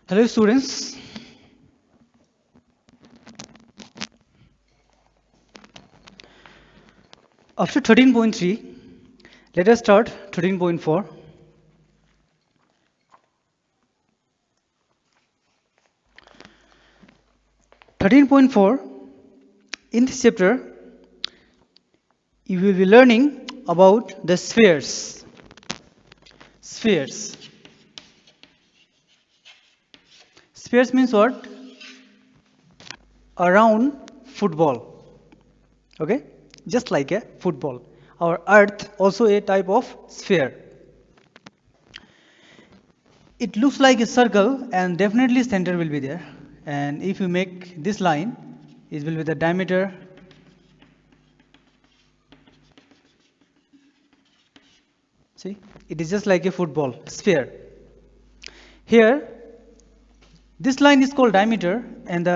Hello students, after 13.3, let us start 13.4. 13.4, in this chapter, you will be learning about the spheres. Spheres. Spheres means what? Around football. Okay? Just like a football. Our earth also a type of sphere. It looks like a circle and definitely center will be there. And if you make this line, it will be the diameter. See, it is just like a football sphere. Here, this line is called diameter, and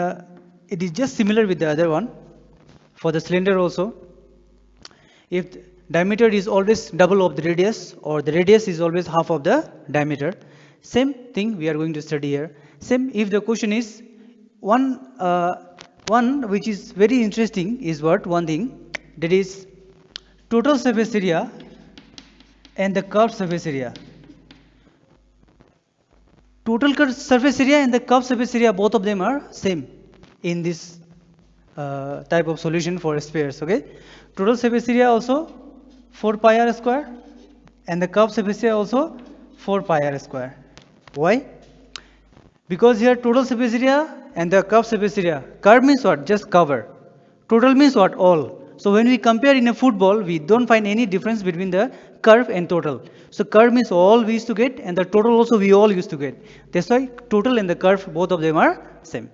it is just similar with the other one for the cylinder also. If diameter is always double of the radius, or the radius is always half of the diameter, same thing we are going to study here. Same if the question is one which is very interesting is what one thing that is total surface area and the curved surface area. Total surface area and the curved surface area, both of them are same in this type of solution for spheres. Okay, total surface area also 4 pi r square and the curved surface area also 4 pi r square. Why? Because here total surface area and the curved surface area. Curve means what? Just cover. Total means what? All. So when we compare in a football, we don't find any difference between the curve and total. So curve means all we used to get, and the total also we all used to get. That's why total and the curve, both of them are same.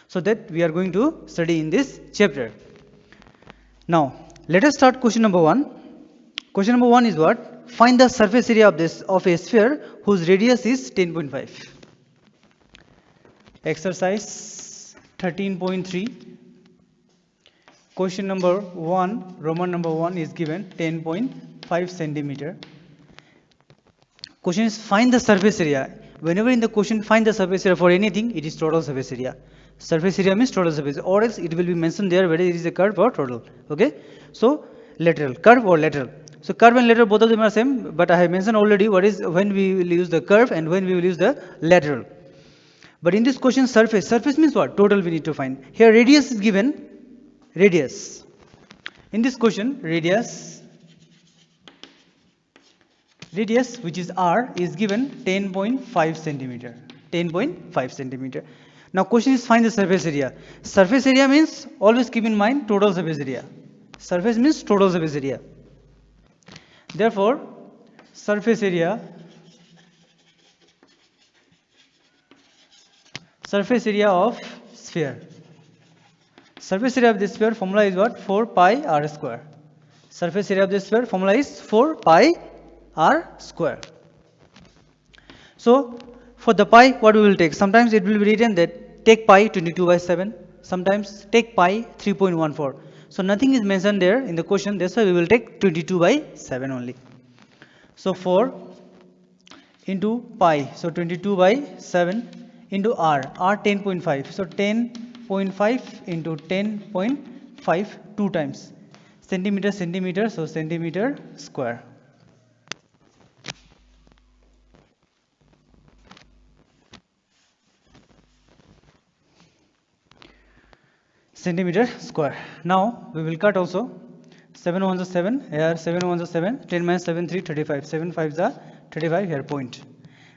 So that we are going to study in this chapter. Now, let us start question number 1. Question number 1 is what? Find the surface area of a sphere whose radius is 10.5. Exercise 13.3. Question number 1, Roman number 1 is given 10.5 centimeter. Question is find the surface area. Whenever in the question find the surface area for anything, it is total surface area. Surface area means total surface, or else it will be mentioned there whether it is a curve or total. Okay? So lateral, curve or lateral. So curve and lateral, both of them are same, but I have mentioned already what is when we will use the curve and when we will use the lateral. But in this question, surface means what? Total we need to find. Here radius is given, radius. In this question, radius which is r is given 10.5 centimeter. 10.5 centimeter. Now question is find the surface area. Surface area means always keep in mind total surface area. Surface means total surface area. Therefore, surface area of sphere. Surface area of this sphere formula is what? 4 pi r square. Surface area of this sphere formula is 4 pi r square. So for the pi, what we will take? Sometimes it will be written that take pi 22/7. Sometimes take pi 3.14. So nothing is mentioned there in the question. That's why we will take 22/7 only. So 4 into pi. So 22/7 into r. R 10.5. So 10.5 into 10.5 2 times. Centimeter, centimeter. So centimeter square. Centimeter square. Now we will cut also. 7 ones are 7, here 7 ones are 7, 10 minus 7, 3, 35, 7 5s are 35, here point.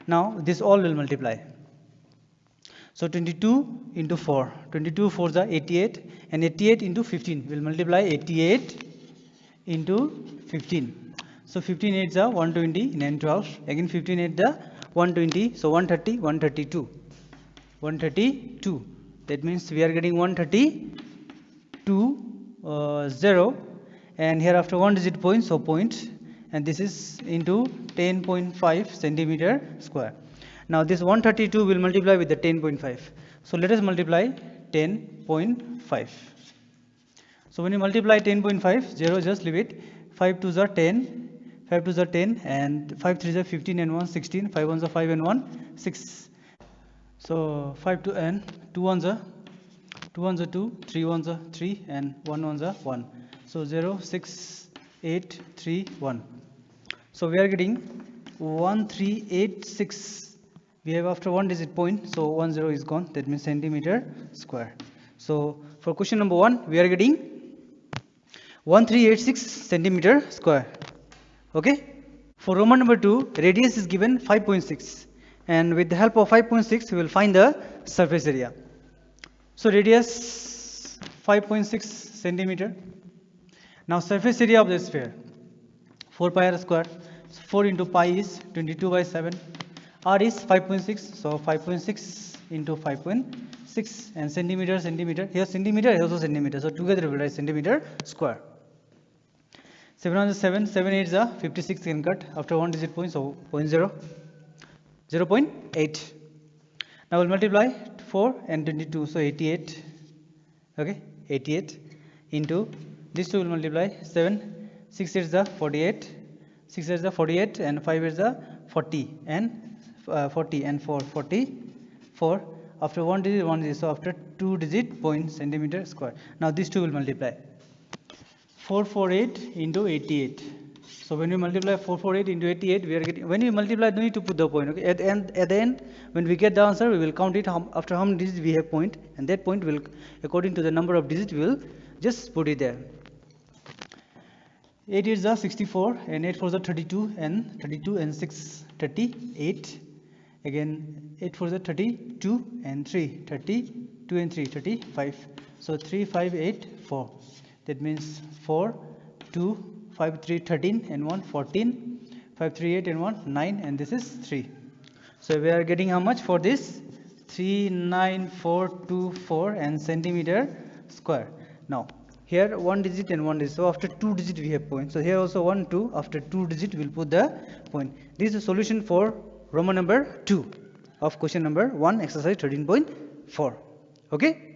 Now this all will multiply. So 22 into 4, 22 4s are 88, and 88 into 15 will multiply 88 into 15. So 15 8s are 120, 9 12, again 15 8s are 120, so 130, 132. 132. That means we are getting 132 0, and here after one digit point, so point, and this is into 10.5 centimeter square. Now this 132 will multiply with the 10.5. So let us multiply 10.5. So when you multiply 10.5, 0 just leave it. 5 2s are 10, 5 2s are 10, and 5 3s are 15 and 1 16, 5 1s are 5 and 1 6. So 5 to n, 2 ones are 2, 3 ones are 3, and 1 ones are 1. So 0, 6, 8, 3, 1. So we are getting 1386. We have after one digit point, so 10 is gone. That means centimeter square. So for question number 1, we are getting 1386 centimeter square. Okay. For Roman number 2, radius is given 5.6, and with the help of 5.6, we will find the surface area. So radius 5.6 centimeter. Now surface area of the sphere, 4 pi r square. So 4 into pi is 22/7. R is 5.6, so 5.6 into 5.6, and centimeter. Here centimeter, here also centimeter. So together we will write centimeter square. 7 on the 7, 7 8s are 56 can cut after one digit point, so 0.0, 0.8. Now we'll multiply 4 and 22, so 88. Okay, 88 into these two will multiply 7, 6 8s are 48, 6 8s are 48, and 5 8s are 40, and 40 and 4 44. After one digit, so after two digit point, centimeter square. Now these two will multiply 448 into 88. So when we multiply 448 into 88, we are getting, when we multiply, no need to put the point. Okay, at the end, when we get the answer, we will count it after how many digits we have point, and that point will, according to the number of digits, we will just put it there. 8 is 64, and 8 4 is 32, and 6 38. Again 8 4 is 32, and 3 32, and 3 35. So 3 5 8 4. That means 4 2 5 3 13, and 1 14, 5 3 8, and 1 9, and this is 3. So we are getting how much for this? 39424 and centimeter square. Now here one digit and one digit, so after two digit we have point. So here also 1 2, after two digit we will put the point. This is the solution for Roman number 2 of question number 1, exercise 13.4. Okay.